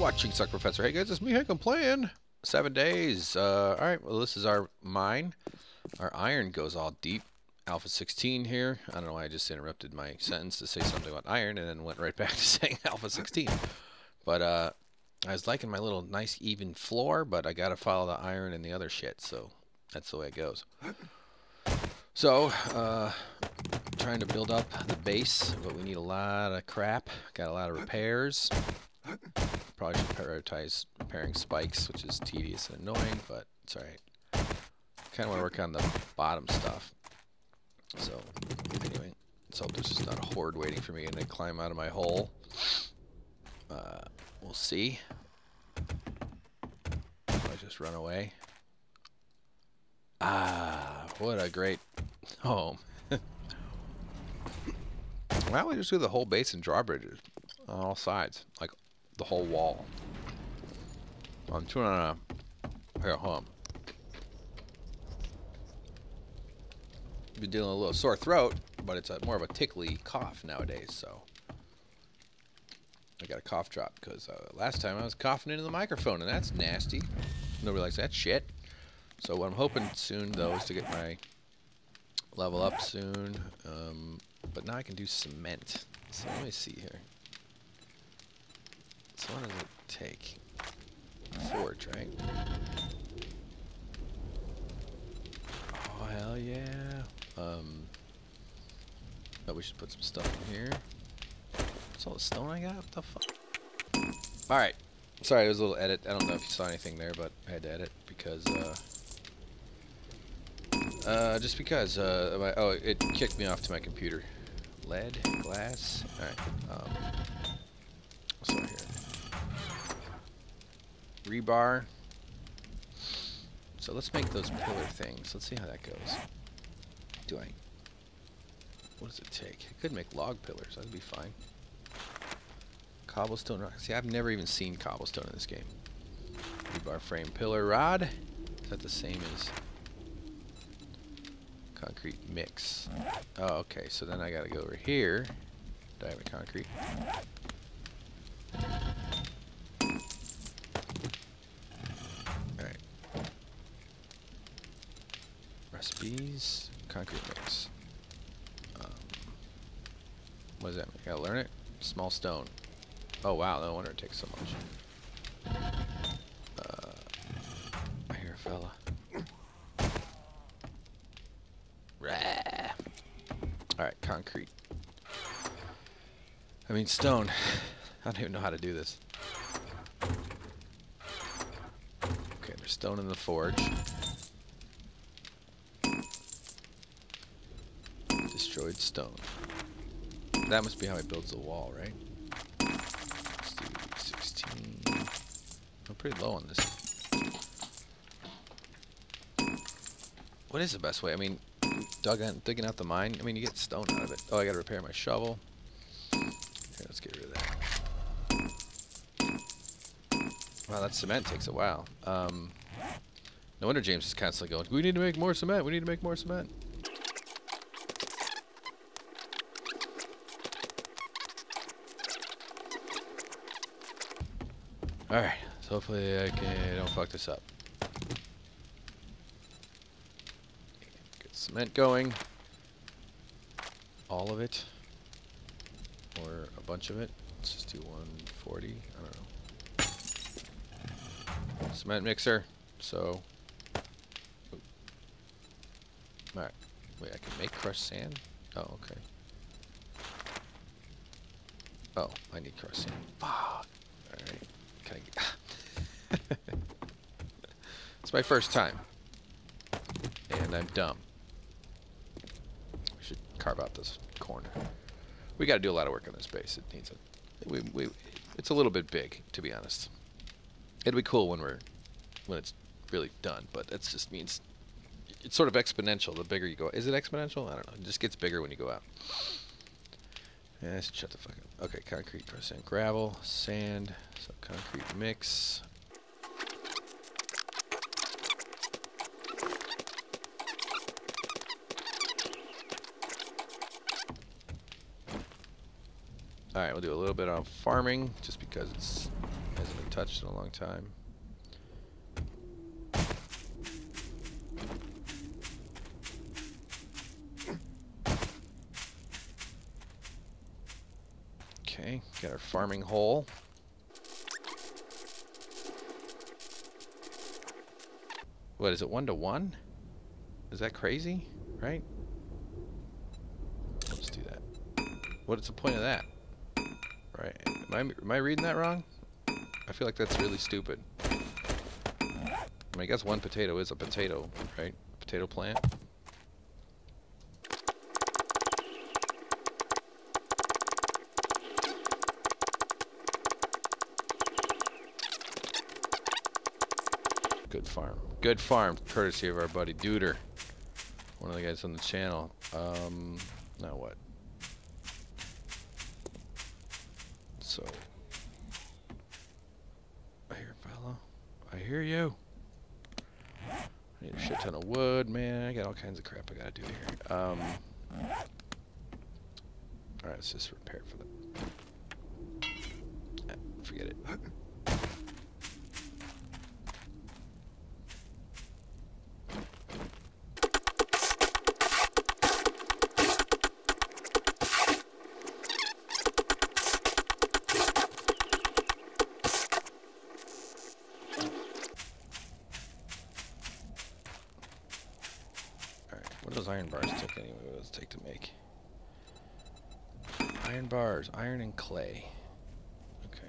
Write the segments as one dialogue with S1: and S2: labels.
S1: watching Suck Professor. Hey guys, it's me, Hank. I'm playing 7 days. Alright, well this is our mine. Our iron goes all deep. Alpha 16 here. I don't know why I just interrupted my sentence to say something about iron and then went right back to saying Alpha 16. But I was liking my little nice even floor, but I gotta follow the iron and the other shit, so that's the way it goes. So, trying to build up the base, but we need a lot of crap. Got a lot of repairs. Probably should prioritize repairing spikes, which is tedious and annoying, but it's alright. Kind of want to work on the bottom stuff. So, anyway, let's hope there's just not a horde waiting for me and they climb out of my hole. We'll see. I just run away. Ah, what a great home. Why don't we just do the whole base and drawbridges on all sides? Like, the whole wall. I'm chewing on a... Here, hold on. Been dealing with a little sore throat, but it's more of a tickly cough nowadays, so... I got a cough drop, because last time I was coughing into the microphone, and that's nasty. Nobody likes that shit. So what I'm hoping soon, though, is to get my level up soon. But now I can do cement. So let me see here. So what does it take? Forge, right? Oh, hell yeah. But we should put some stuff in here. That's all the stone I got? What the fuck? Alright. Sorry, it was a little edit. I don't know if you saw anything there, but I had to edit because, just because, oh, it kicked me off to my computer. Lead, glass, alright, so here. Rebar. So let's make those pillar things. Let's see how that goes. What does it take? I could make log pillars, that'd be fine. Cobblestone rock. See, I've never even seen cobblestone in this game. Rebar frame pillar rod. Is that the same as concrete mix? Oh, okay. So then I gotta go over here. Diamond concrete. Alright. Recipes. Concrete mix. What does that mean? I gotta learn it? Small stone. Oh wow, no wonder it takes so much. I hear a fella. Alright, concrete. I mean stone. I don't even know how to do this. Okay, there's stone in the forge. Destroyed stone. That must be how he builds the wall, right? Let's do 16. I'm pretty low on this. What is the best way? I mean, digging out the mine. I mean, you get stone out of it. Oh, I gotta repair my shovel. Okay, let's get rid of that. Wow, that cement takes a while. No wonder James is constantly going, we need to make more cement, we need to make more cement. Alright, so hopefully I don't fuck this up. Get cement going. All of it. Or a bunch of it. Let's just do 140. I don't know. Cement mixer. So. Alright. Wait, I can make crushed sand? Oh, okay. Oh, I need crushed sand. Fuck. Alright. Can I It's my first time. And I'm dumb. We should carve out this corner. We gotta do a lot of work on this base. It needs a it's a little bit big, to be honest. It'll be cool when it's really done, but that just means it's sort of exponential the bigger you go. Is it exponential? I don't know. It just gets bigger when you go out. Yeah, shut the fuck up. Okay, concrete, sand, gravel, sand, so concrete mix. Alright, we'll do a little bit on farming, just because it's Hasn't been touched in a long time. Okay, got our farming hole. What is it, 1-to-1? Is that crazy? Right? Let's do that. What is the point of that? Right? Am I reading that wrong? I feel like that's really stupid. I mean, I guess one potato is a potato, right? Potato plant. Good farm. Good farm, courtesy of our buddy Duder, one of the guys on the channel. Now what? So, I hear fellow. I hear you. I need a shit ton of wood, man. I got all kinds of crap I gotta do here. Alright, let's just repair for them. Forget it. What do those iron bars take anyway? What does it take to make? Iron bars, iron and clay. Okay.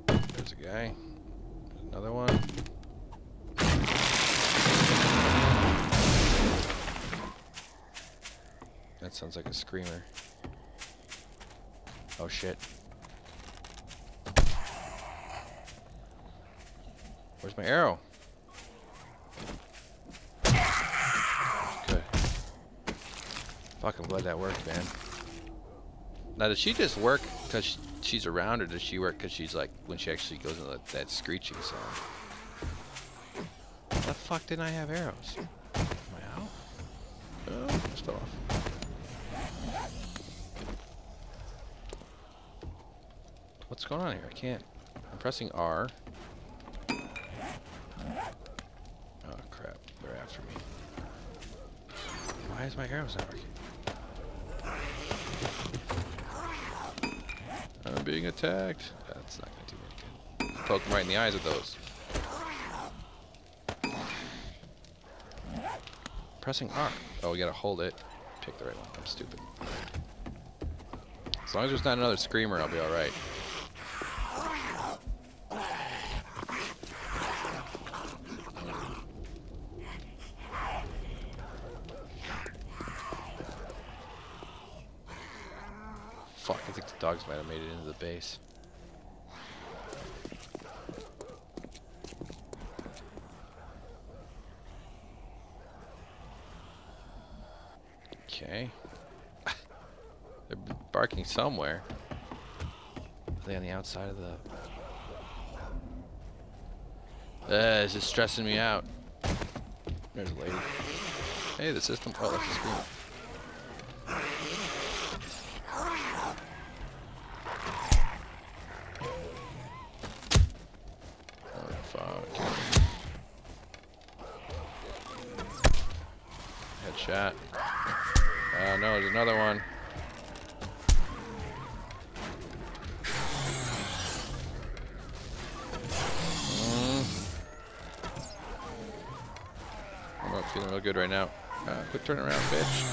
S1: There's a guy. Another one. That sounds like a screamer. Oh shit. Where's my arrow? Good. Fuck, I'm glad that worked, man. Now, does she just work because she's around, or does she work because she's like, when she actually goes into that screeching sound? The fuck didn't I have arrows? Am I out? Oh, just fell off. What's going on here? I can't. I'm pressing R. Oh crap, they're after me. Why is my arrows not working? I'm being attacked. That's not gonna do any good. Poke them right in the eyes with those. Pressing R. Oh, we gotta hold it. Pick the right one. I'm stupid. As long as there's not another screamer, I'll be alright. Fuck, I think the dogs might have made it into the base. Okay. They're barking somewhere. Are they on the outside of the... This is stressing me out. There's a lady. Hey, the system... Oh, that's a screamer. Headshot. No, there's another one. I'm not feeling real good right now. Quit turning around, bitch.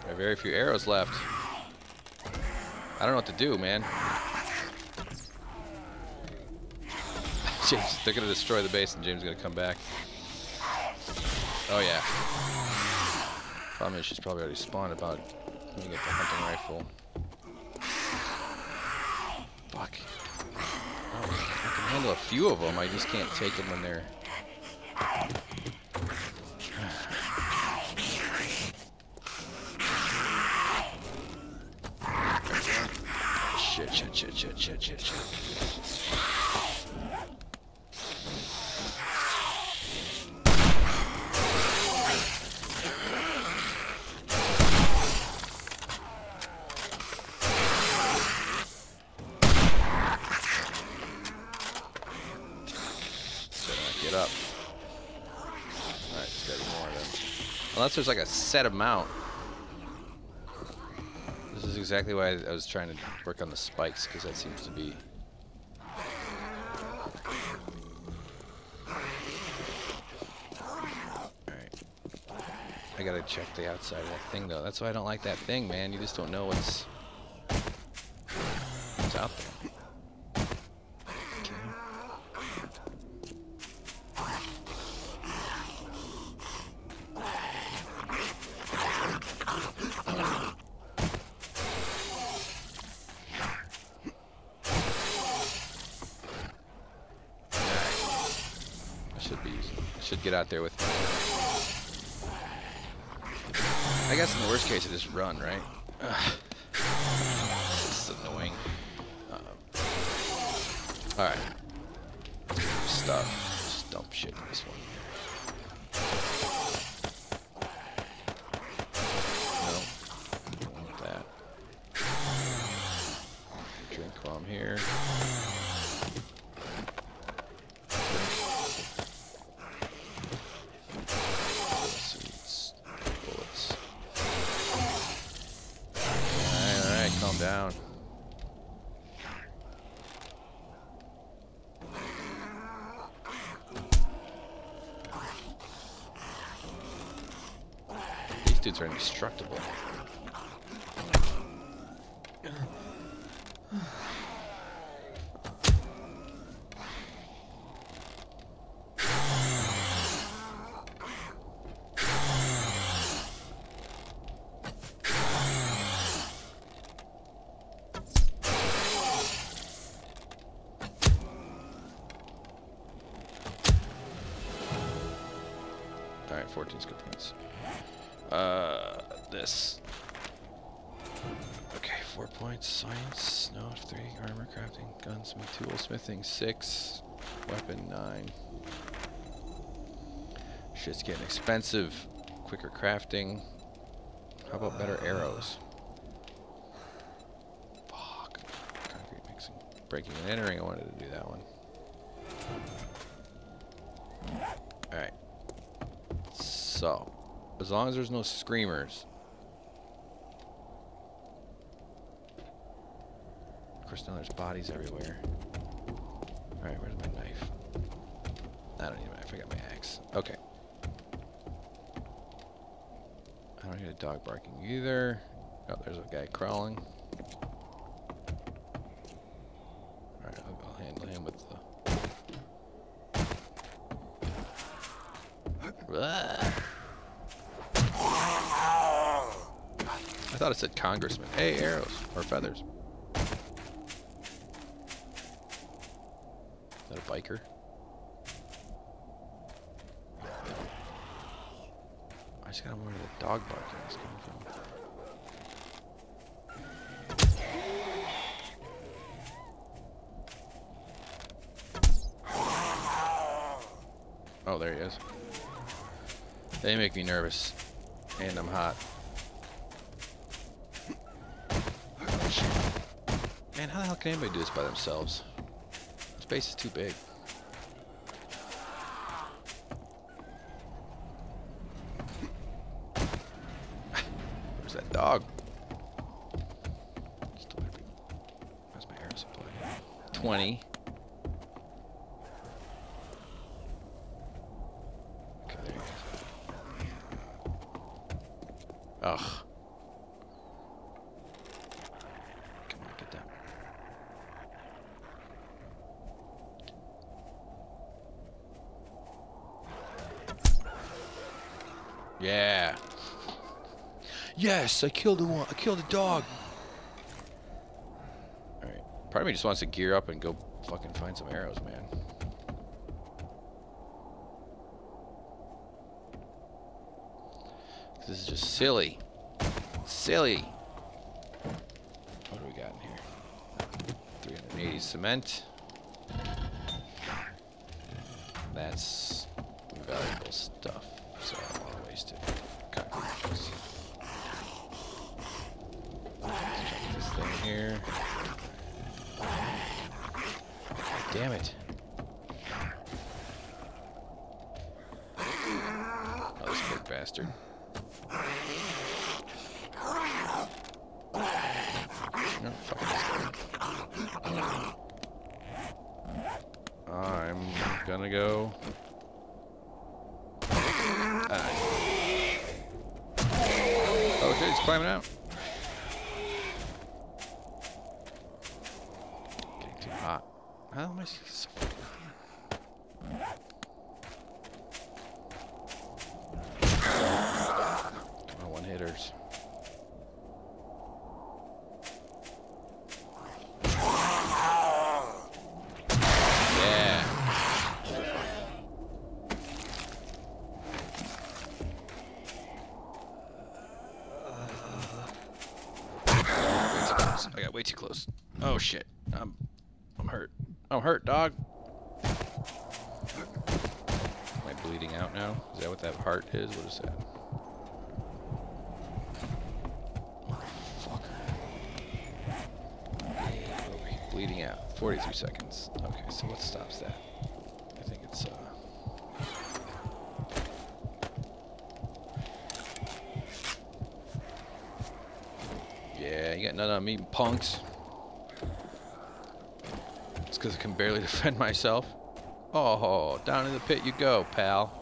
S1: I have very few arrows left. I don't know what to do, man. James, they're gonna destroy the base and James is gonna come back. Oh yeah. Problem is she's probably already spawned about. Let me get the hunting rifle. Fuck. Oh, I can handle a few of them. I just can't take them when they're... Shit. Shit. Get up. Alright, there's gotta be more of them. Unless there's like a set amount. This is exactly why I was trying to work on the spikes, because that seems to be... Alright. I gotta check the outside of that thing, though. That's why I don't like that thing, man. You just don't know what's out there. Should get out there with me. I guess in the worst case, I just run, right? This is annoying. Alright. Stuff. Just dump shit in this one. No. Don't want that. Drink while I'm here. Down. These dudes are indestructible. Alright, 14 skill points. This. Okay, 4 points. Science, no, 3. Armor, crafting, gunsmith, toolsmithing, 6. Weapon, 9. Shit's getting expensive. Quicker crafting. How about better arrows? Fuck. Concrete mixing. Breaking and entering, I wanted to do that one. Alright. So, as long as there's no screamers. Of course, now there's bodies everywhere. Alright, where's my knife? I don't need a knife, I got my axe. Okay. I don't hear a dog barking either. Oh, there's a guy crawling. Alright, I'll handle him with the... I thought it said congressman. Hey, arrows. Or feathers. Is that a biker? I just gotta wonder where the dog barking is coming from. Oh, there he is. They make me nervous. And I'm hot. Man, how the hell can anybody do this by themselves? Space is too big. Where's that dog? Where's my air supply? 20. Okay, there he is. Ugh. Yeah. Yes, I killed one. I killed a dog. Alright. Part of me just wants to gear up and go fucking find some arrows, man. This is just silly. Silly. What do we got in here? 180 cement. That's valuable stuff, so I don't want to waste it. Cockroaches. Let's check this thing here. Damn it. Oh, this big bastard. No, fuck this guy. I'm gonna go. Oh shit, he's climbing out. Getting too hot. How am I so come on, one hitters. I got way too close. Oh shit. I'm hurt. I'm hurt, dog. Am I bleeding out now? Is that what that heart is? What is that? Motherfucker. Okay, bleeding out. 43 seconds. Okay, so what stops that? I think it's yeah, you got none on me, punks. It's because I can barely defend myself. Oh, down in the pit you go, pal.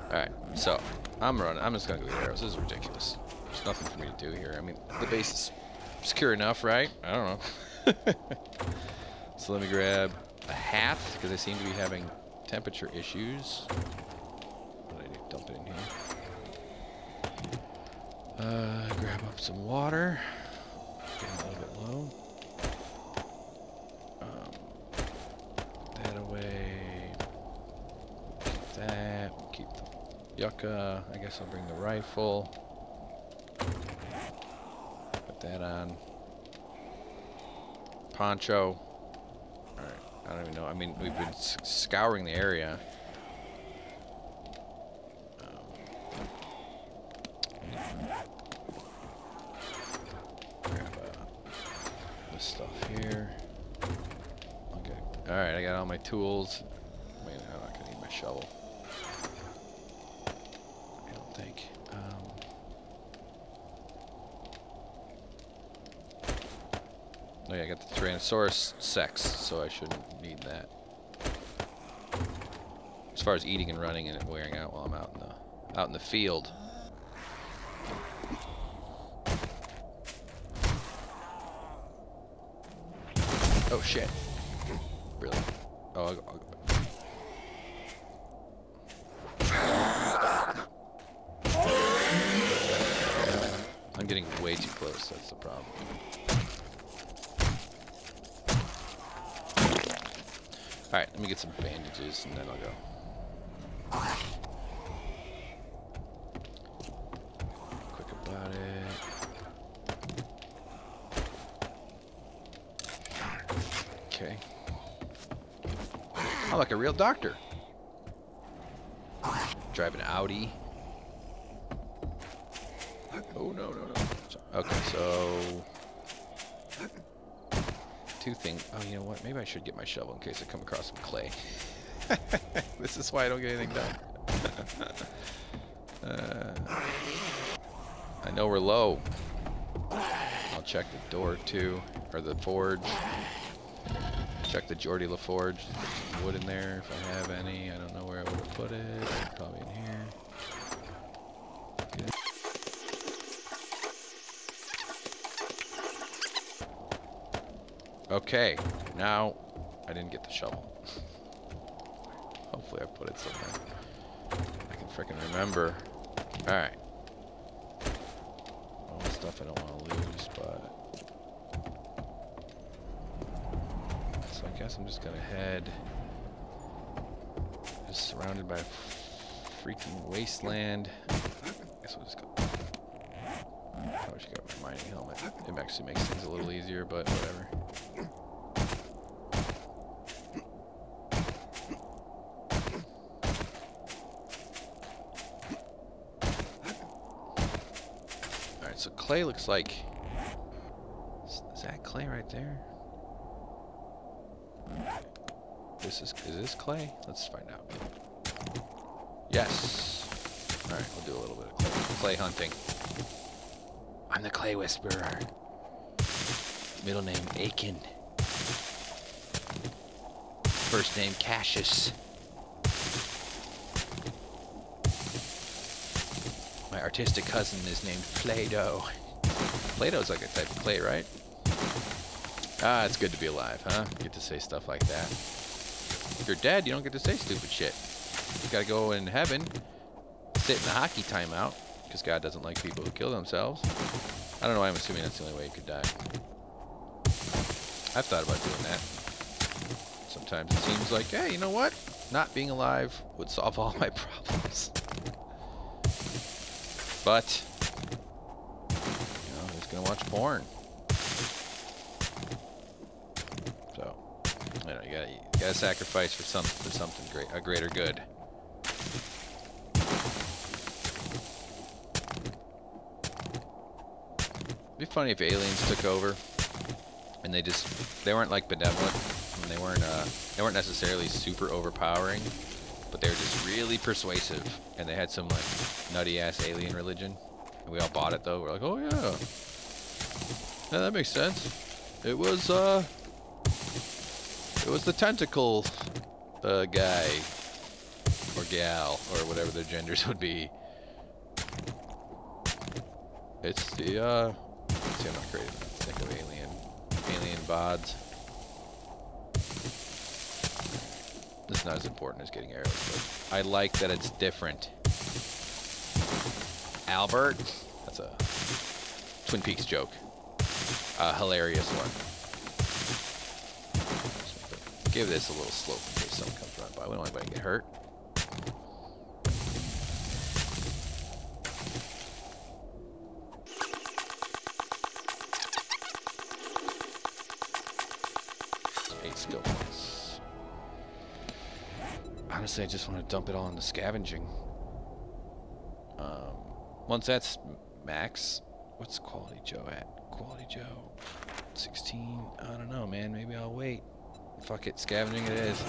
S1: Alright, so I'm running. I'm just gonna go get arrows. This is ridiculous. There's nothing for me to do here. I mean, the base is secure enough, right? I don't know. So let me grab a hat, because I seem to be having temperature issues. What do I need to dump it in here? Grab up some water. Getting a little bit low. Put that away. Keep that. We'll keep the yucca. I guess I'll bring the rifle. Put that on. Poncho. Alright, I don't even know. I mean, we've been scouring the area. This stuff here. Okay. Alright, I got all my tools. Wait, I'm not gonna need my shovel. I don't think. Oh yeah, I got the Tyrannosaurus sex, so I shouldn't need that. As far as eating and running and it wearing out while I'm out in the field. Oh shit. Really? Oh, I'll go. I'm getting way too close, that's the problem. Alright, let me get some bandages and then I'll go. Quick about it. Okay. I'm like a real doctor. Drive an Audi. Oh, no. Okay, so... two things. Oh, you know what? Maybe I should get my shovel in case I come across some clay. This is why I don't get anything done. I know we're low. I'll check the door too, or the forge. Check the Geordie LaForge. There's some wood in there if I have any. I don't know where I would have put it. Probably in here. Good. Okay, now I didn't get the shovel. Hopefully I put it somewhere I can frickin' remember. Alright. All the stuff I don't want to lose, but... So I guess I'm just gonna head... Just surrounded by freaking wasteland. I guess we'll just go... Probably should get my mining helmet. It actually makes things a little easier, but whatever. Alright, so clay looks like... Is that clay right there? Is this clay? Let's find out. Yes! Alright, we'll do a little bit of clay hunting. I'm the Clay Whisperer. Middle name Aiken. First name Cassius. My artistic cousin is named Play-Doh. Play-Doh's like a type of clay, right? Ah, it's good to be alive, huh? You get to say stuff like that. If you're dead, you don't get to say stupid shit. You gotta go in heaven, sit in the hockey timeout, because God doesn't like people who kill themselves. I don't know why I'm assuming that's the only way you could die. I've thought about doing that. Sometimes it seems like, hey, you know what? Not being alive would solve all my problems. But, you know, who's gonna watch porn? So, you know, you gotta sacrifice for something great, a greater good. It'd be funny if aliens took over, and they weren't like benevolent, and they weren't necessarily super overpowering, but they were just really persuasive, and they had some like nutty ass alien religion, and we all bought it though. We're like, oh yeah, that makes sense. It was the tentacle guy or gal or whatever their genders would be. It's the see, I'm not crazy. Think of alien bods. This is not as important as getting arrows, but I like that it's different. Albert, that's a Twin Peaks joke. A hilarious one. Give this a little slope in case someone comes running by. We don't want anybody to get hurt. Skill points. Honestly, I just want to dump it all into scavenging. Once that's max, what's Quality Joe at? Quality Joe 16. I don't know, man. Maybe I'll wait. Fuck it, scavenging it is.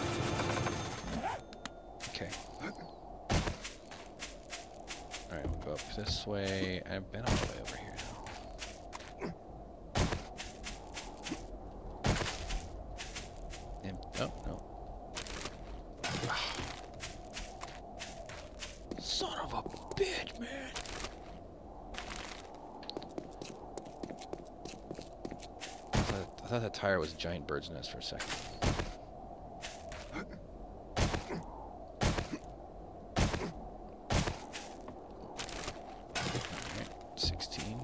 S1: Okay. Alright, we'll go up this way. I've been all the way over here now. Oh, no. Son of a bitch, man. I thought that tire was a giant bird's nest for a second. Alright, 16.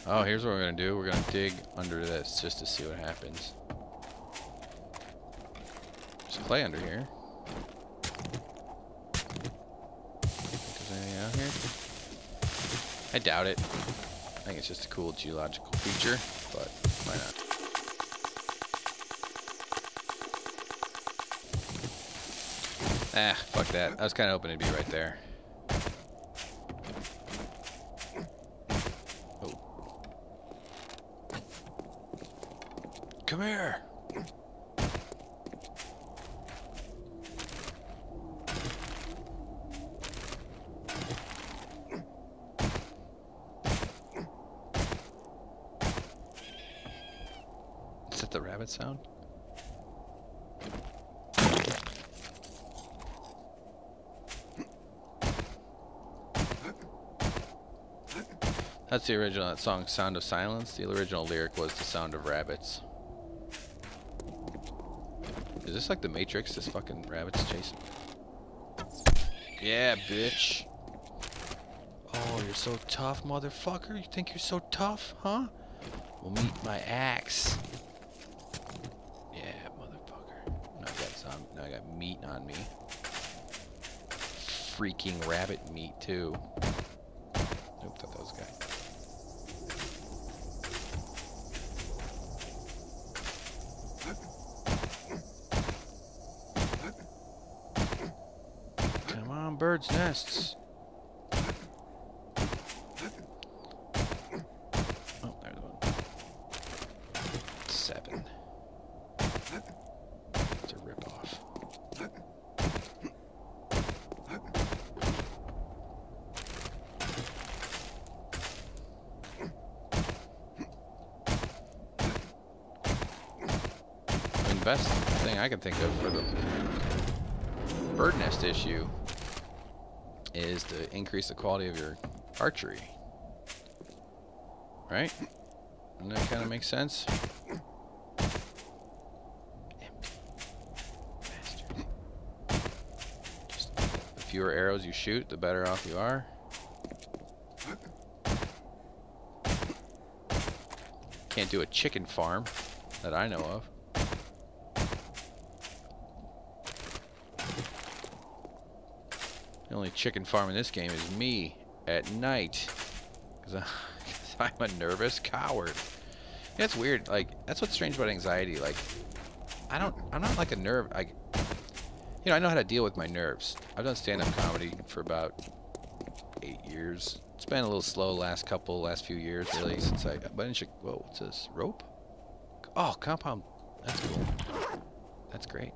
S1: Oh, here's what we're gonna do. We're gonna dig under this just to see what happens. There's clay under here. Think there's anything out here? I doubt it. I think it's just a cool geological feature, but why not? Ah, fuck that. I was kind of hoping it'd be right there. Come here. Is that the rabbit sound? That's the original that song, Sound of Silence. The original lyric was The Sound of Rabbits. Is this like the Matrix? This fucking rabbits chasing? Yeah, bitch. Oh, you're so tough, motherfucker. You think you're so tough, huh? Well, meet my axe. Yeah, motherfucker. Now I got meat on me. Freaking rabbit meat, too. Nope, thought that was a guy. Come on, birds' nests. Oh, there's one. 7. It's a ripoff. The best thing I can think of for the bird nest issue is to increase the quality of your archery. Right? Doesn't that kind of make sense? Empty. Bastard. Just the fewer arrows you shoot, the better off you are. Can't do a chicken farm that I know of. The only chicken farm in this game is me at night, because I'm a nervous coward. Yeah, it's weird. Like, that's what's strange about anxiety. Like, I'm not like a nerve. I know how to deal with my nerves. I've done stand-up comedy for about 8 years. It's been a little slow last few years, really, since I. But in whoa, what's this? Rope? Oh, compound. That's cool. That's great.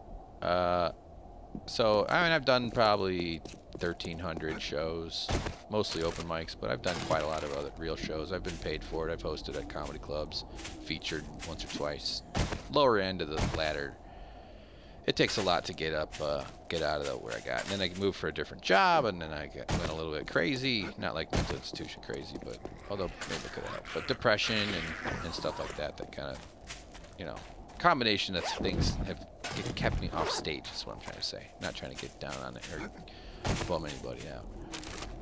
S1: So I mean, I've done probably 1,300 shows, mostly open mics, but I've done quite a lot of other real shows. I've been paid for it. I've hosted at comedy clubs, featured once or twice. Lower end of the ladder. It takes a lot to get up, get out of where I got. And then I moved for a different job, and then I went a little bit crazy. Not like mental institution crazy, but although maybe it could have helped. But depression and stuff like that, that kind of, combination of things have kept me off stage, is what I'm trying to say. Not trying to get down on it or bum anybody out.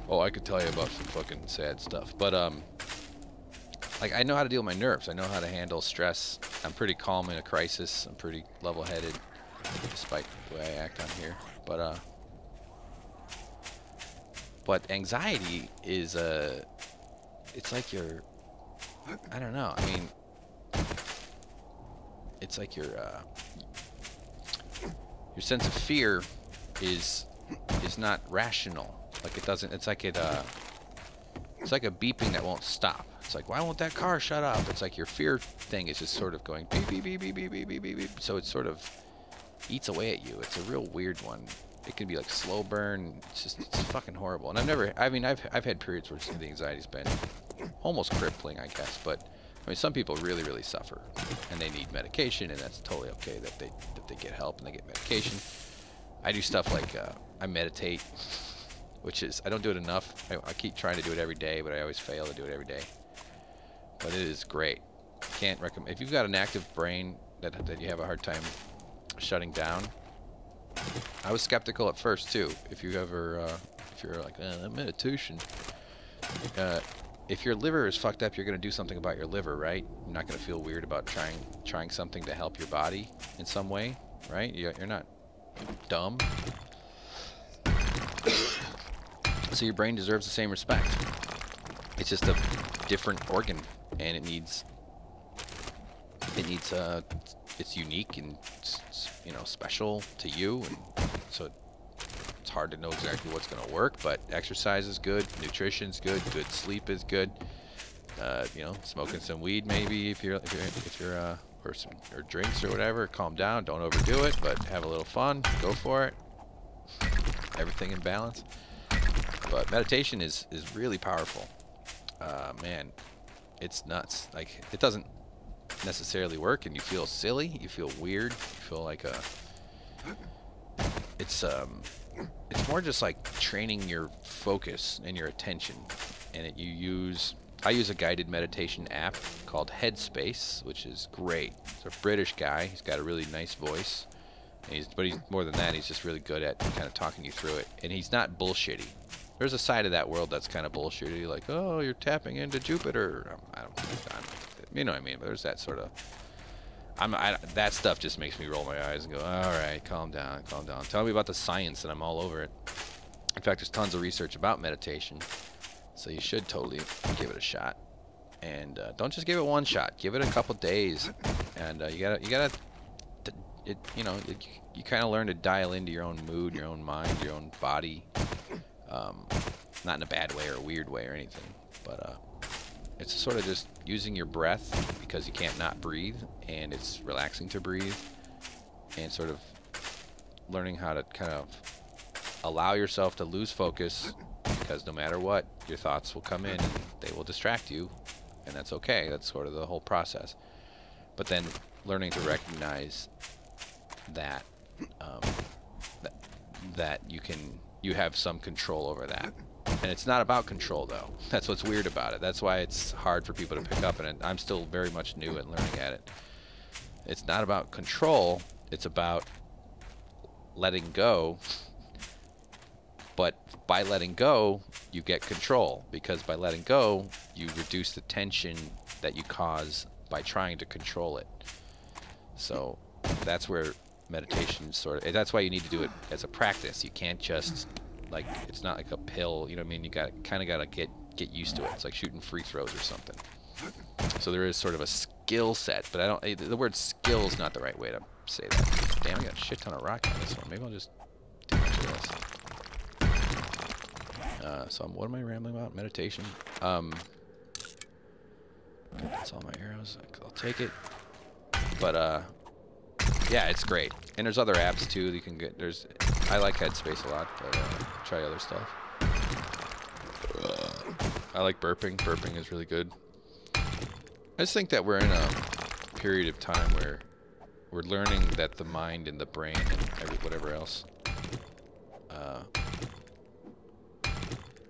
S1: Oh, I could tell you about some fucking sad stuff. But, like, I know how to deal with my nerves. I know how to handle stress. I'm pretty calm in a crisis. I'm pretty level-headed, despite the way I act on here. But anxiety is, it's like your, I don't know. I mean, it's like your sense of fear is not rational. Like, it doesn't. It's like it's like a beeping that won't stop. It's like, why won't that car shut up? It's like your fear thing is just sort of going beep beep beep beep beep beep beep beep beep. So it sort of eats away at you. It's a real weird one. It can be like slow burn. It's fucking horrible. And I've had periods where the anxiety's been almost crippling, I guess. But I mean, some people really, really suffer, and they need medication, and that's totally okay that they get help and they get medication. I do stuff like I meditate, which is, I don't do it enough. I keep trying to do it every day, but I always fail to do it every day. But it is great. Can't recommend. If you've got an active brain that you have a hard time shutting down. I was skeptical at first too. If you ever, if you're like, that meditation. If your liver is fucked up, you're gonna do something about your liver, right? You're not gonna feel weird about trying something to help your body in some way, right? You're not dumb. So your brain deserves the same respect. It's just a different organ, and it needs it's unique and special to you, and so it's hard to know exactly what's going to work. But exercise is good, nutrition's good, good sleep is good. Smoking some weed maybe if you're or drinks or whatever. Calm down, don't overdo it, but have a little fun. Go for it. Everything in balance. But meditation is really powerful. Man, it's nuts. Like, it doesn't necessarily work, and you feel silly, you feel weird, you feel like it's more just like training your focus and your attention, and you use I use a guided meditation app called Headspace, which is great. It's a British guy. He's got a really nice voice. And but he's more than that. He's just really good at kind of talking you through it. And he's not bullshitty. There's a side of that world that's kind of bullshitty, like, oh, you're tapping into Jupiter. I don't you know what I mean? But there's that sort of... that stuff just makes me roll my eyes and go, all right, calm down, calm down. Tell me about the science, and I'm all over it. In fact, there's tons of research about meditation, so you should totally give it a shot. And don't just give it one shot. Give it a couple days, and you kind of learn to dial into your own mood, your own mind, your own body. Not in a bad way or a weird way or anything, but it's sort of just using your breath because you can't not breathe, and it's relaxing to breathe, and sort of learning how to kind of allow yourself to lose focus, because no matter what, your thoughts will come in and they will distract you, and that's okay. That's sort of the whole process. But then learning to recognize that that you have some control over that. And it's not about control, though. That's what's weird about it. That's why it's hard for people to pick up, and I'm still very much new at learning at it. It's not about control. It's about letting go. But by letting go, you get control, because by letting go, you reduce the tension that you cause by trying to control it. So that's where meditation that's why you need to do it as a practice. You can't just, like, it's not like a pill, you know what I mean? You kind of got to get used to it. It's like shooting free throws or something. So there is sort of a skill set, but the word skill is not the right way to say that. Damn, I got a shit ton of rock on this one. Maybe I'll just do a bunch of this. So what am I rambling about? Meditation. That's all my arrows. I'll take it. But yeah, it's great. And there's other apps too that you can get. I like Headspace a lot, but try other stuff. I like burping. Burping is really good. I just think that we're in a period of time where we're learning that the mind and the brain and whatever else,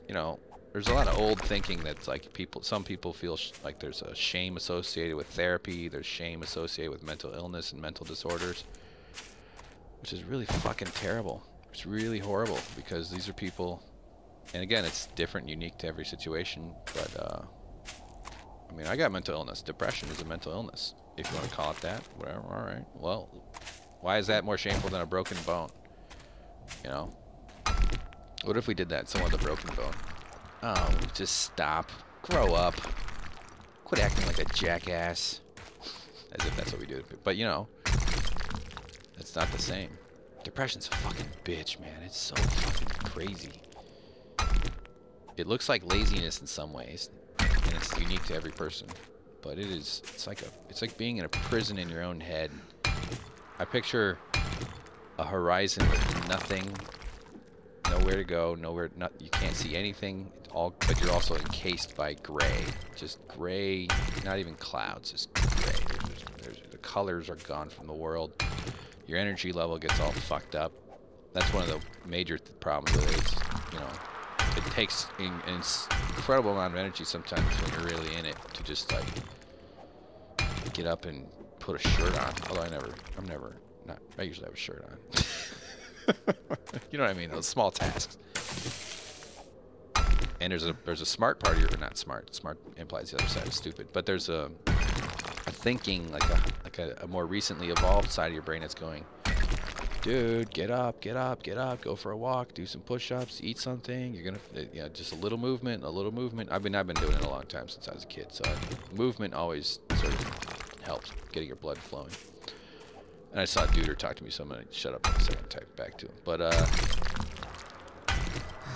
S1: you know, there's a lot of old thinking that's like some people feel like there's a shame associated with therapy. There's shame associated with mental illness and mental disorders, which is really fucking terrible. It's really horrible, because these are people, and again, it's different, unique to every situation, but I mean, I got mental illness. Depression is a mental illness, if you want to call it that. Whatever, all right. Well, why is that more shameful than a broken bone? You know? What if we did that? Someone with a broken bone. Oh, just stop. Grow up. Quit acting like a jackass. As if that's what we do. But, you know, it's not the same. Depression's a fucking bitch, man. It's so fucking crazy. It looks like laziness in some ways, and it's unique to every person. But it's like being in a prison in your own head. I picture a horizon with nothing, nowhere to go, you can't see anything, but you're also encased by gray. Just gray, not even clouds, just gray. The colors are gone from the world. Your energy level gets all fucked up. That's one of the major problems with it. It's, you know, it takes an incredible amount of energy sometimes when you're really in it to just like get up and put a shirt on. Although I usually have a shirt on. You know what I mean? Those small tasks. And there's a smart part of your, not smart. Smart implies the other side is stupid. But there's a thinking, like a more recently evolved side of your brain that's going, dude, get up, go for a walk, do some push-ups, eat something. You're gonna, just a little movement. I've been doing it a long time, since I was a kid. So movement always sort of helps getting your blood flowing. And I saw Duder talk to me, so I'm gonna shut up for a second and type back to him. But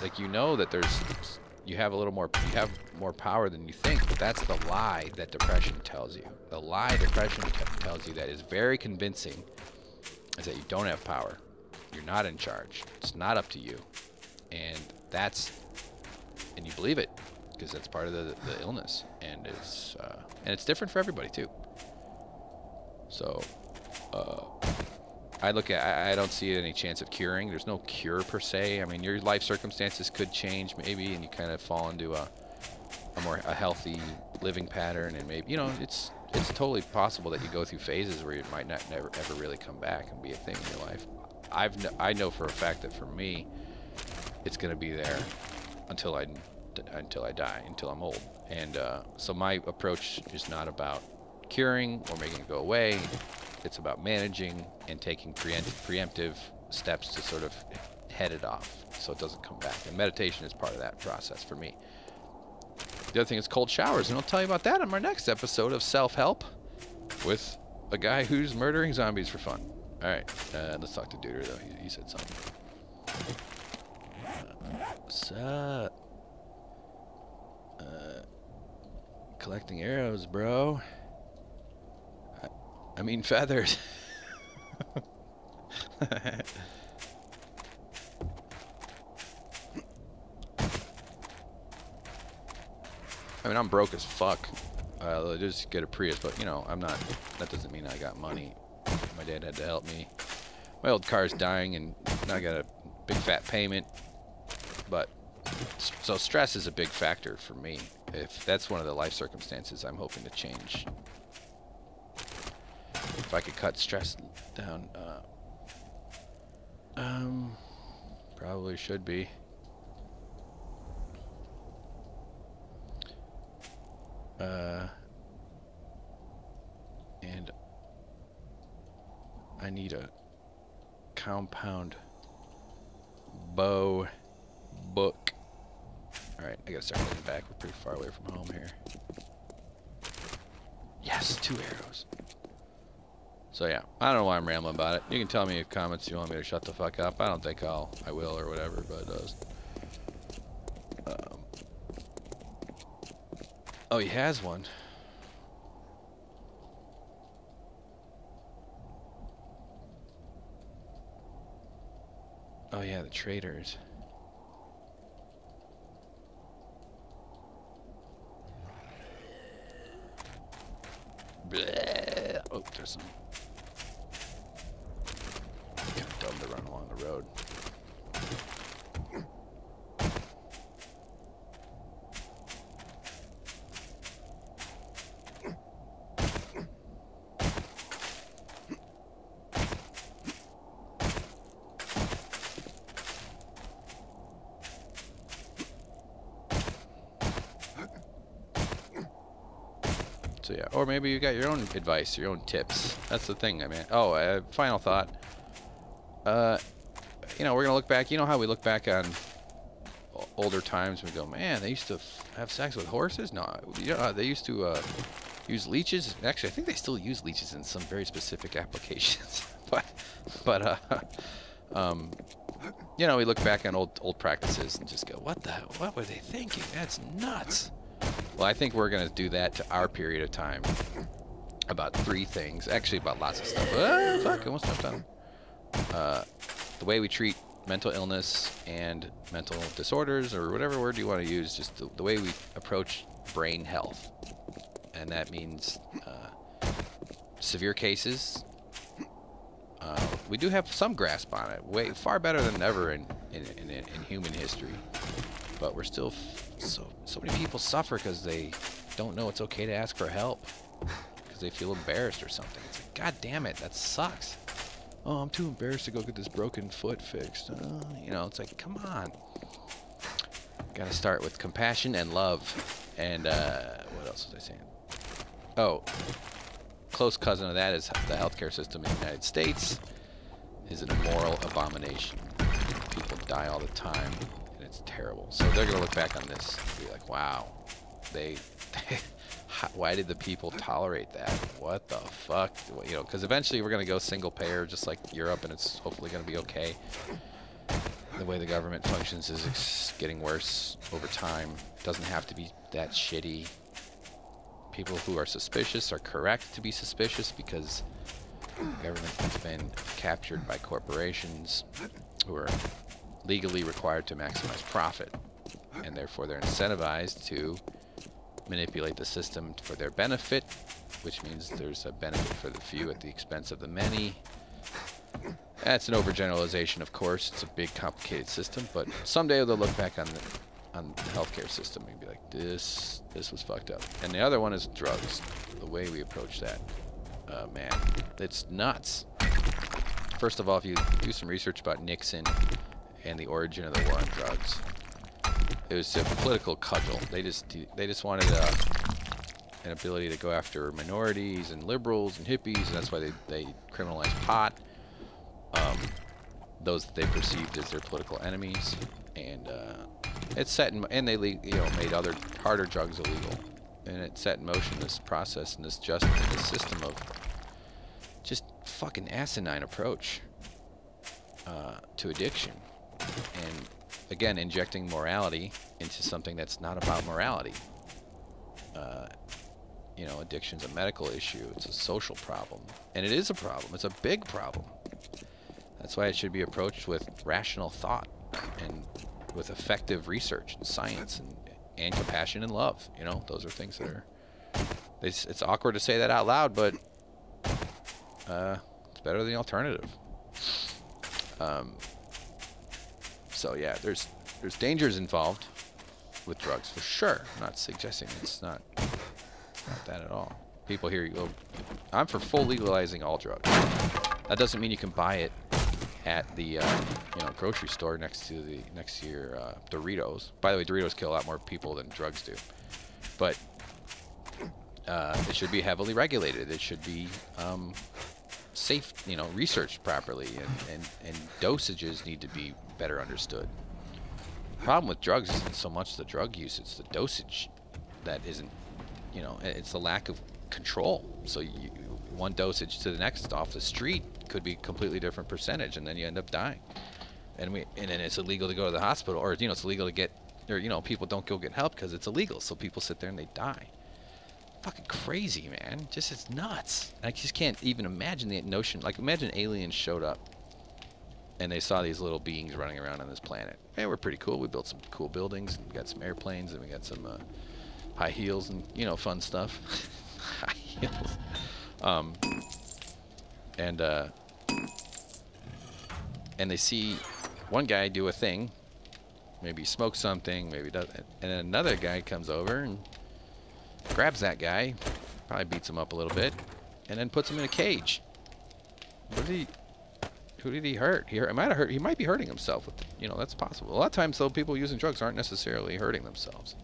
S1: like, you know that you have more power than you think, but that's the lie that depression tells you. The lie depression tells you that is very convincing is that you don't have power. You're not in charge. It's not up to you. And you believe it, because that's part of the illness. And it's different for everybody too. So I don't see any chance of curing. There's no cure per se. I mean, your life circumstances could change maybe, and you kind of fall into a healthy living pattern, and maybe, you know, it's totally possible that you go through phases where it might not never ever really come back and be a thing in your life. I know for a fact that for me, it's gonna be there until I die, until I'm old. And so my approach is not about curing or making it go away. It's about managing and taking preemptive steps to sort of head it off so it doesn't come back. And meditation is part of that process for me. The other thing is cold showers, and I'll tell you about that on our next episode of Self-Help with a guy who's murdering zombies for fun. All right, let's talk to Duder, though. He said something. What's up? Collecting arrows, bro. I mean feathers. I mean, I'm broke as fuck. I just get a Prius, but, you know, I'm not. That doesn't mean I got money. My dad had to help me. My old car's dying, and now I got a big fat payment. But so stress is a big factor for me. If that's one of the life circumstances I'm hoping to change. If I could cut stress down, probably should be. And I need a compound bow book. Alright, I gotta start heading back. We're pretty far away from home here. Yes, 2 arrows. So yeah, I don't know why I'm rambling about it. You can tell me in comments if you want me to shut the fuck up. I don't think I will or whatever, but oh, he has one. Oh yeah, the traders. Bleh. Oh, there's some. Kind of dumb to run along the road. So yeah, or maybe you got your own advice, your own tips. That's the thing, I mean. Oh, final thought. You know, we're gonna look back. You know how we look back on older times and we go, man, they used to have sex with horses? No, you know, they used to use leeches. Actually, I think they still use leeches in some very specific applications. but you know, we look back on old practices and just go, what were they thinking? That's nuts. Well, I think we're going to do that to our period of time. About 3 things. Actually, about lots of stuff. Fuck, I almost jumped on. The way we treat mental illness and mental disorders, or whatever word you want to use, just the way we approach brain health. And that means severe cases. We do have some grasp on it. Far better than ever in human history. But we're still... So many people suffer because they don't know it's okay to ask for help because they feel embarrassed or something. It's like, God damn it, that sucks. Oh, I'm too embarrassed to go get this broken foot fixed. You know, it's like, come on. Gotta start with compassion and love. And what else was I saying? Oh, close cousin of that is the healthcare system in the United States is an immoral abomination. People die all the time. It's terrible. So they're gonna look back on this and be like, wow, why did the people tolerate that? What the fuck? You know, because eventually we're gonna go single payer just like Europe, and it's hopefully gonna be okay. The way the government functions is getting worse over time. It doesn't have to be that shitty. People who are suspicious are correct to be suspicious because the government has been captured by corporations who are legally required to maximize profit, and therefore they're incentivized to manipulate the system for their benefit, which means there's a benefit for the few at the expense of the many. That's an overgeneralization, of course. It's a big, complicated system, but someday they'll look back on on the healthcare system and be like, this was fucked up. And the other one is drugs. The way we approach that, man, it's nuts. First of all, if you do some research about Nixon and the origin of the war on drugs, it was a political cudgel. They just wanted an ability to go after minorities and liberals and hippies, and that's why they criminalized pot. Those that they perceived as their political enemies, and it's set in, and they made other harder drugs illegal, and it set in motion this process and this system of just fucking asinine approach to addiction, and again injecting morality into something that's not about morality. You know, addiction's a medical issue. It's a social problem, and it is a problem. It's a big problem. That's why it should be approached with rational thought and with effective research and science and compassion and love. You know, those are things that are... It's awkward to say that out loud, but it's better than the alternative. So yeah, there's dangers involved with drugs for sure. I'm not suggesting it's not that at all. People here, you go, I'm for full legalizing all drugs. That doesn't mean you can buy it at the grocery store next to your Doritos. By the way, Doritos kill a lot more people than drugs do. But it should be heavily regulated. It should be safe, researched properly, and dosages need to be better understood. The problem with drugs isn't so much the drug use; it's the dosage that isn't. It's the lack of control. So one dosage to the next off the street could be a completely different percentage, and then you end up dying. And then it's illegal to go to the hospital, or it's illegal to get, or people don't go get help because it's illegal. So people sit there and they die. Fucking crazy, man. It's nuts. I just can't even imagine the notion. Like, imagine aliens showed up and they saw these little beings running around on this planet. Hey, we're pretty cool. We built some cool buildings, and we got some airplanes, and we got some high heels and fun stuff. High heels. And they see one guy do a thing, maybe smoke something, maybe doesn't, and then another guy comes over and grabs that guy, probably beats him up a little bit, and then puts him in a cage. Who did he hurt? He might be hurting himself. That's possible. A lot of times, though, people using drugs aren't necessarily hurting themselves.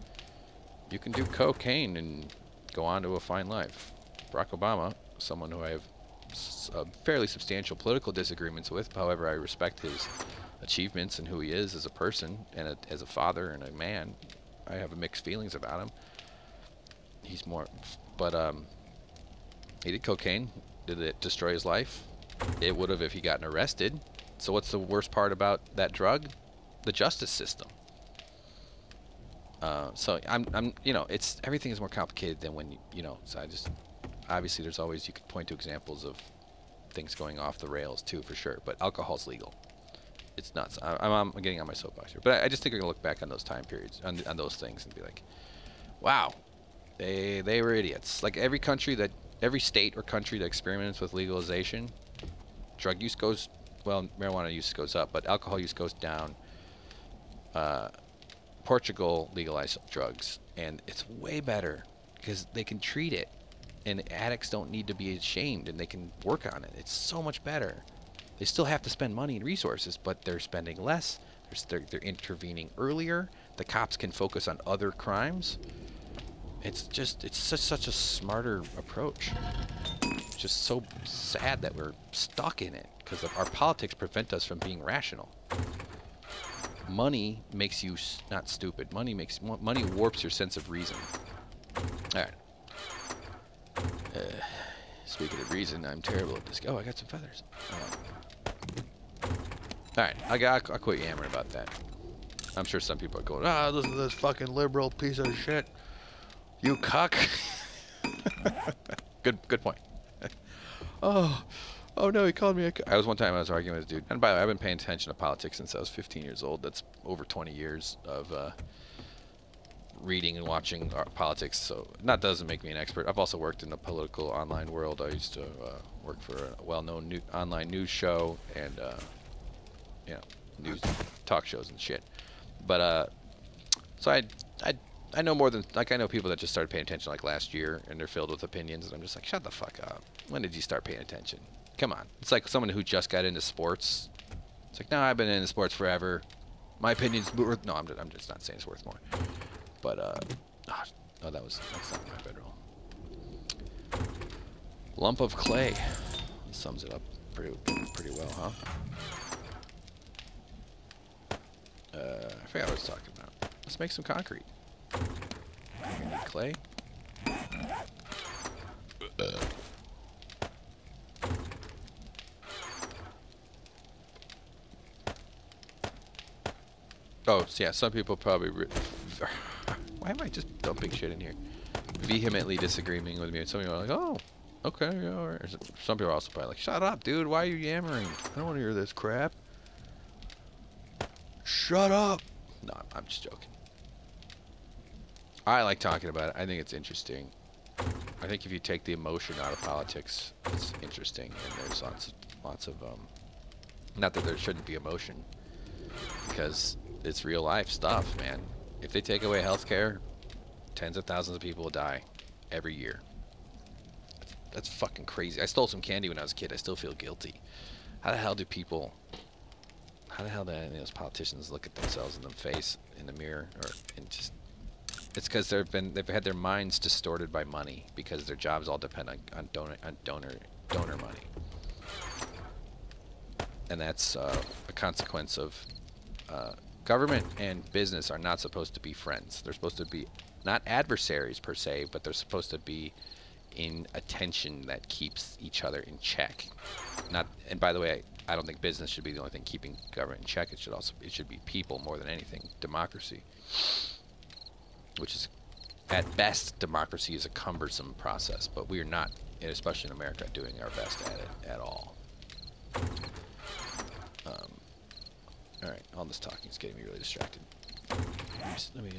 S1: You can do cocaine and go on to a fine life. Barack Obama, someone who I have fairly substantial political disagreements with, however, I respect his achievements and who he is as a person and as a father and a man. I have mixed feelings about him. He's more, but he did cocaine. Did it destroy his life? It would have if he gotten arrested. So what's the worst part about that drug? The justice system. So it's everything is more complicated than when So obviously there's always, you could point to examples of things going off the rails too, for sure. But alcohol's legal. It's nuts. I'm getting on my soapbox here, but I just think we're gonna look back on those time periods, on those things, and be like, wow, they were idiots. Like every state or country that experiments with legalization, drug use goes, well, marijuana use goes up, but alcohol use goes down. Portugal legalized drugs, and it's way better because they can treat it, and addicts don't need to be ashamed, and they can work on it. It's so much better. They still have to spend money and resources, but they're spending less. They're intervening earlier. The cops can focus on other crimes. It's such a smarter approach. It's just so sad that we're stuck in it because our politics prevent us from being rational. Money makes you not stupid. Money warps your sense of reason. All right. Speaking of reason, I'm terrible at this. Oh, I got some feathers. All right, I'll quit yammering about that. I'm sure some people are going, listen to this fucking liberal piece of shit. You cuck. Good point. Oh no, he called me a cuck. One time I was arguing with this dude. And by the way, I've been paying attention to politics since I was 15 years old. That's over 20 years of reading and watching politics. So that doesn't make me an expert. I've also worked in the political online world. I used to work for a well-known online news show and news talk shows and shit. But So I I know more than, like, I know people that just started paying attention like last year, and they're filled with opinions, and I'm just like, shut the fuck up. When did you start paying attention? Come on. It's like someone who just got into sports. It's like, no, I've been into sports forever. My opinion's worth. No, I'm just not saying it's worth more. But oh, that's not my bedroll. Lump of clay. Sums it up pretty well, huh? I forgot what I was talking about. Let's make some concrete. We need clay. Oh, so yeah, some people probably... Why am I just dumping shit in here? Vehemently disagreeing with me. And some people are like, oh, okay, yeah. Or some people are also probably like, shut up, dude. Why are you yammering? I don't want to hear this crap. Shut up. No, I'm just joking. I like talking about it. I think it's interesting. I think if you take the emotion out of politics, it's interesting. And there's lots of not that there shouldn't be emotion, because it's real life stuff, man. If they take away healthcare, tens of thousands of people will die every year. That's fucking crazy. I stole some candy when I was a kid. I still feel guilty. How the hell do people... How the hell do any of those politicians look at themselves in the face, in the mirror, or and just... It's because they've had their minds distorted by money, because their jobs all depend on donor money. And that's a consequence of... government and business are not supposed to be friends. They're supposed to be not adversaries per se, but they're supposed to be in a tension that keeps each other in check. And by the way, I don't think business should be the only thing keeping government in check. It should be people more than anything. Democracy, which is at best, democracy is a cumbersome process, but we are not, especially in America, doing our best at it at all. All right, all this talking is getting me really distracted. Let me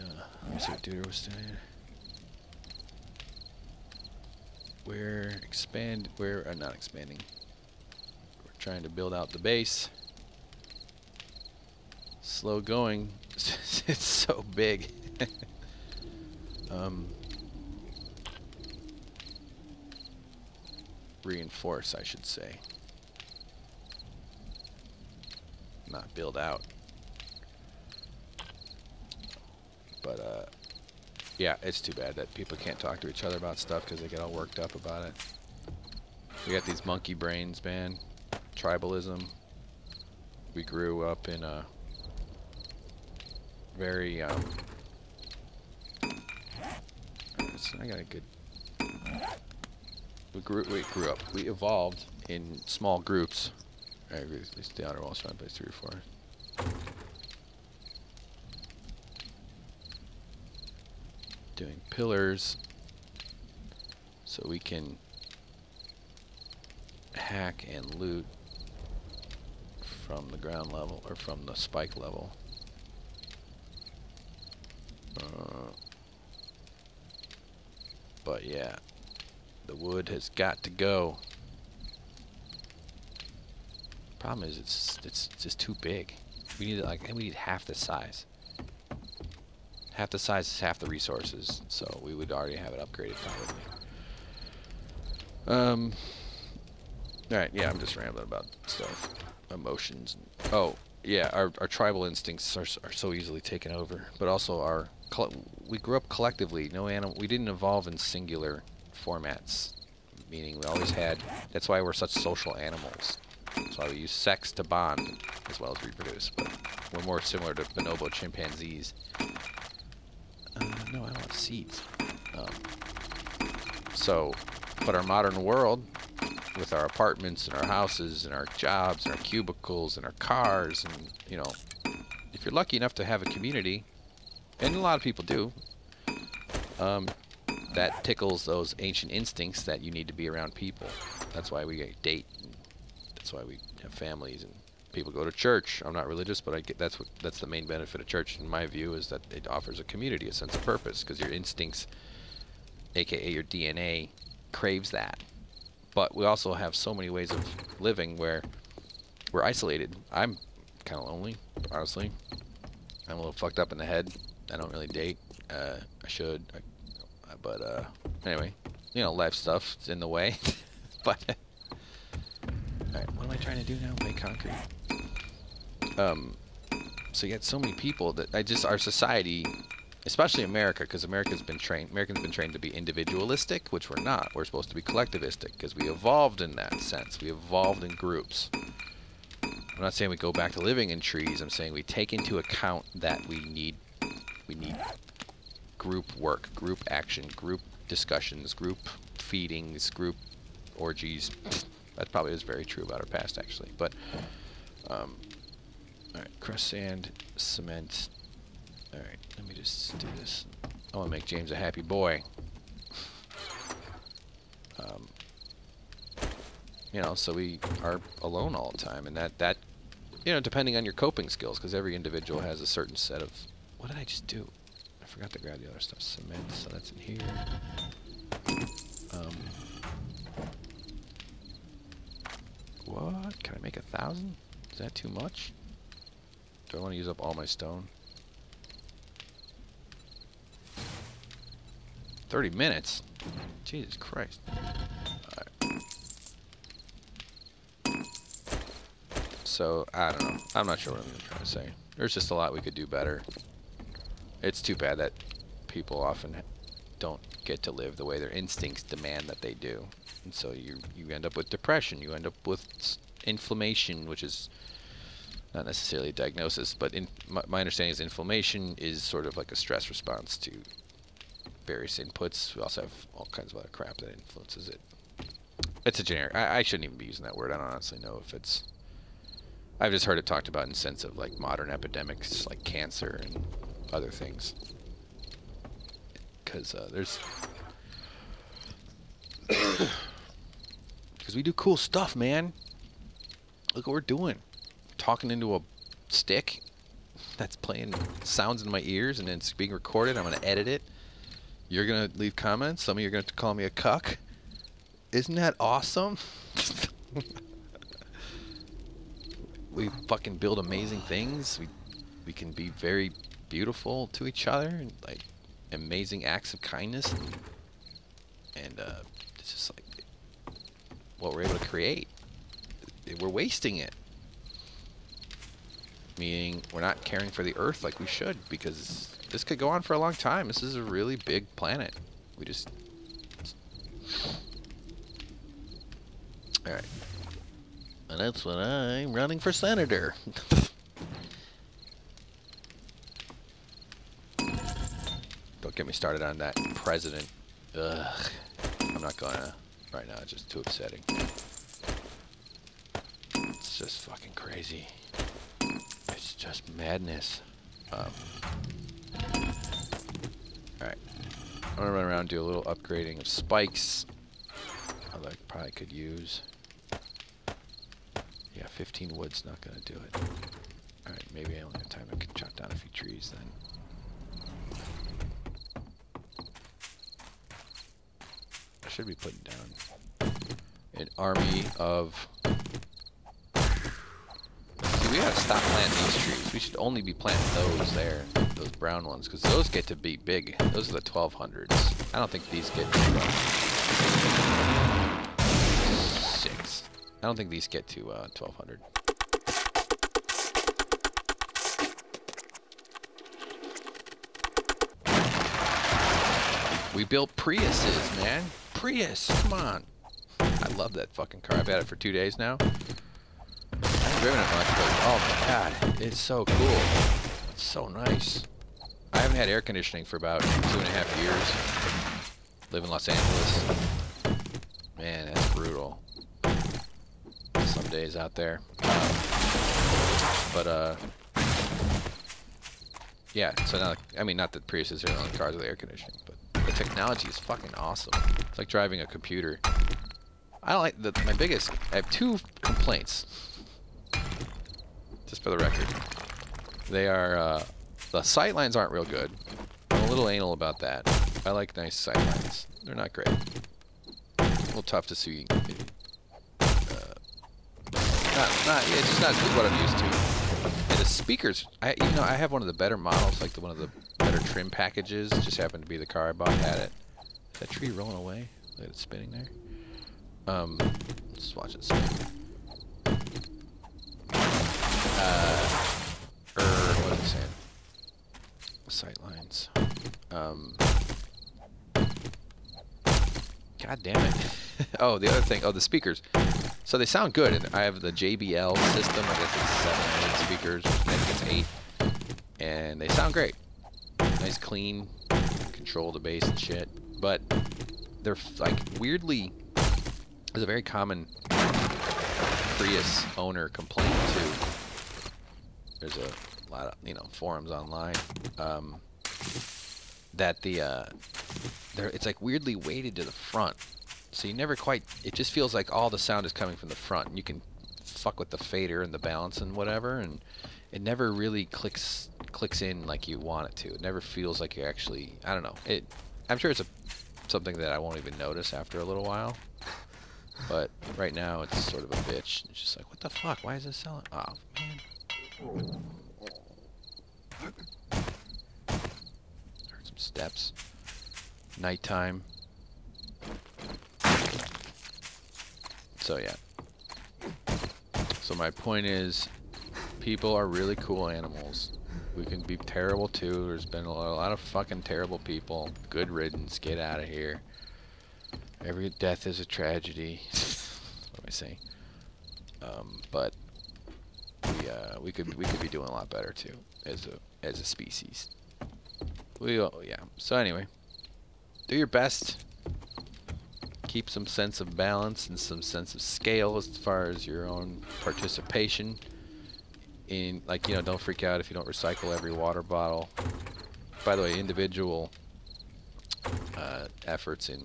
S1: see what Duder was saying. We're not expanding. We're trying to build out the base. Slow going. It's so big. Reinforce, I should say. Not build out. But yeah, it's too bad that people can't talk to each other about stuff because they get all worked up about it. We got these monkey brains, man. Tribalism. We grew up in a very I got a good... We evolved in small groups. I agree. At least the outer wall surrounded by 3 or 4. Doing pillars so we can hack and loot from the ground level, or from the spike level. But yeah, the wood has got to go. Problem is, it's just too big. We need half the size. Half the size is half the resources, so we would already have it upgraded probably. Alright, yeah, I'm just rambling about stuff. Emotions. Oh, yeah, our tribal instincts are so easily taken over, but also we grew up collectively. We didn't evolve in singular formats, meaning we always had... That's why we're such social animals. That's why we use sex to bond as well as reproduce, but we're more similar to bonobo chimpanzees. No, I don't want seeds. But our modern world, with our apartments and our houses and our jobs and our cubicles and our cars, and, you know, if you're lucky enough to have a community, and a lot of people do, that tickles those ancient instincts that you need to be around people. That's why we date. That's why we have families and people go to church. I'm not religious, but that's the main benefit of church, in my view, is that it offers a community, a sense of purpose, because your instincts, aka your DNA, craves that. But we also have so many ways of living where we're isolated. I'm kind of lonely, honestly. I'm a little fucked up in the head. I don't really date. I should, but anyway, you know, life stuff's in the way. But alright, what am I trying to do now? Make concrete. So you had so many people that our society, especially America, because Americans been trained to be individualistic, which we're not. We're supposed to be collectivistic because we evolved in that sense. We evolved in groups. I'm not saying we go back to living in trees. I'm saying we take into account that we need group work, group action, group discussions, group feedings, group orgies. That probably is very true about our past, actually. But alright, crushed sand, cement. Alright, let me just do this. I want to make James a happy boy. You know, so we are alone all the time, and that you know, depending on your coping skills, because every individual has a certain set of... What did I just do? I forgot to grab the other stuff. Cement, so that's in here. What? Can I make 1,000? Is that too much? Do I want to use up all my stone? 30 minutes? Jesus Christ. Alright. So, I don't know. I'm not sure what I'm trying to say. There's just a lot we could do better. It's too bad that people often don't get to live the way their instincts demand that they do. And so you end up with depression. You end up with inflammation, which is not necessarily a diagnosis, but my understanding is inflammation is sort of like a stress response to various inputs. We also have all kinds of other crap that influences it. It's a generic... I shouldn't even be using that word. I don't honestly know if it's... I've just heard it talked about in the sense of like modern epidemics like cancer and other things. Because there's... Because we do cool stuff, man. Look what we're doing. Talking into a stick that's playing sounds in my ears, and then it's being recorded. I'm going to edit it. You're going to leave comments. Some of you are going to call me a cuck. Isn't that awesome? We fucking build amazing things. We can be very beautiful to each other, and like amazing acts of kindness. And it's just like what we're able to create. We're wasting it. Meaning we're not caring for the earth like we should, because this could go on for a long time. This is a really big planet. We just... Alright. And that's when I'm running for senator. Don't get me started on that president. Ugh. I'm not gonna right now. It's just too upsetting. It's just fucking crazy. It's just madness. Alright. I'm gonna run around and do a little upgrading of spikes. Although I probably could use... Yeah, 15 wood's not gonna do it. Alright, maybe I only have time to chop down a few trees then. I should be putting down an army of... See, we gotta stop planting these trees. We should only be planting those there, those brown ones, because those get to be big. Those are the 1200s. I don't think these get to 6. I don't think these get to 1200. We built Priuses, man. Prius, come on. I love that fucking car. I've had it for 2 days now. I haven't driven it much, but oh my god, it's so cool. It's so nice. I haven't had air conditioning for about 2.5 years. Live in Los Angeles. Man, that's brutal. Some days out there. Yeah, so now, I mean, not that Priuses are the only cars with air conditioning, but the technology is fucking awesome. It's like driving a computer. I don't like I have 2 complaints. Just for the record. They are, the sightlines aren't real good. I'm a little anal about that. I like nice sightlines. They're not great. A little tough to see. It's just not what I'm used to. And the speakers, I have one of the better models, like one of the better trim packages. Just happened to be the car I bought had it. Is that tree rolling away? Look at it spinning there. Let's watch it spin. What are they saying? Sightlines. God damn it. Oh, the other thing. Oh, the speakers. So they sound good. And I have the JBL system. I guess it's 7 speakers. I think it's 8. And they sound great. Nice, clean. Control the bass and shit. But they're like weirdly. There's a very common Prius owner complaint too. There's a lot of forums online that it's like weirdly weighted to the front, so you never quite. It just feels like all the sound is coming from the front. And you can fuck with the fader and the balance and whatever, and it never really clicks in like you want it to. It never feels like you actually. I don't know. I'm sure it's something that I won't even notice after a little while. But right now it's sort of a bitch. It's just like, what the fuck? Why is this selling? Oh man. Heard some steps. Nighttime. So yeah. So my point is, people are really cool animals. We can be terrible too. There's been a lot of fucking terrible people. Good riddance. Get out of here. Every death is a tragedy. What am I saying? But we could be doing a lot better too as a species. Yeah. So anyway, do your best. Keep some sense of balance and some sense of scale as far as your own participation. In don't freak out if you don't recycle every water bottle. By the way, individual efforts in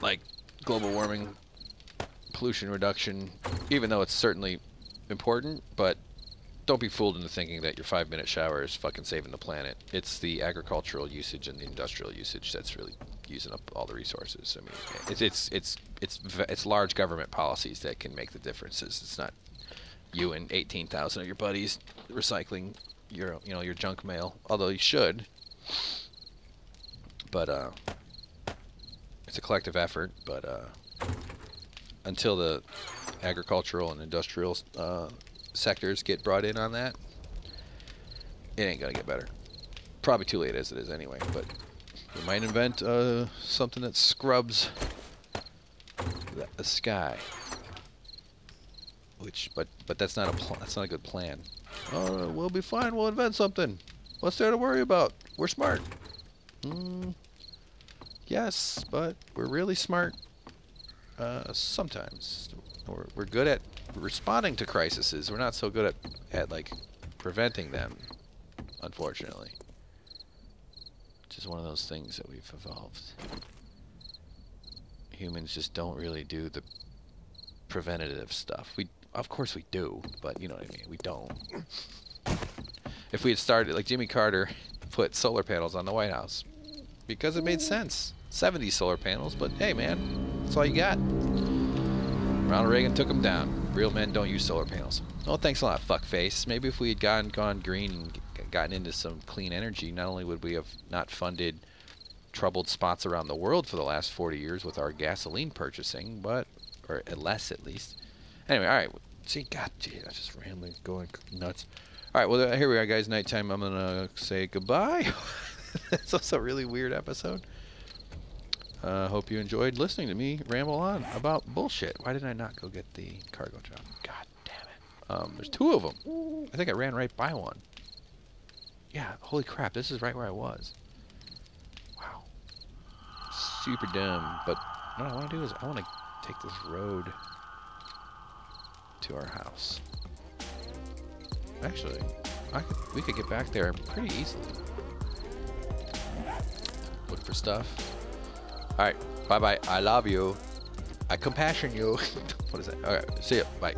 S1: like global warming, pollution reduction, even though it's certainly important, but don't be fooled into thinking that your 5-minute shower is fucking saving the planet. It's the agricultural usage and the industrial usage that's really using up all the resources. I mean, it's large government policies that can make the differences. It's not you and 18,000 of your buddies recycling your your junk mail, although you should. But it's a collective effort, but until the agricultural and industrial sectors get brought in on that, it ain't gonna get better. Probably too late as it is anyway, but we might invent something that scrubs the sky. But that's not a good plan. Oh, we'll be fine. We'll invent something. What's there to worry about? We're smart. Yes, but we're really smart sometimes. We're good at responding to crises. We're not so good at like preventing them, unfortunately. Which is one of those things that we've evolved. Humans just don't really do the preventative stuff. Of course we do, but you know what I mean. We don't. If we had started, like Jimmy Carter put solar panels on the White House because it made sense. 70 solar panels, but hey man, that's all you got. Ronald Reagan took them down. Real men don't use solar panels. Oh, thanks a lot, fuckface. Maybe if we had gone green and gotten into some clean energy, not only would we have not funded troubled spots around the world for the last 40 years with our gasoline purchasing, or less at least. Anyway, all right. See, God, gee, that's just rambling, going nuts. All right, well, here we are, guys. Nighttime. I'm gonna say goodbye. It's also a really weird episode. Hope you enjoyed listening to me ramble on about bullshit. Why did I not go get the cargo job? God damn it. There's 2 of them. I think I ran right by one. Yeah, holy crap, this is right where I was. Wow. Super dumb. But what I want to do is I want to take this road to our house. Actually, we could get back there pretty easily. Look for stuff. Alright, bye bye. I love you. I compassion you. What is that? Alright, see ya. Bye.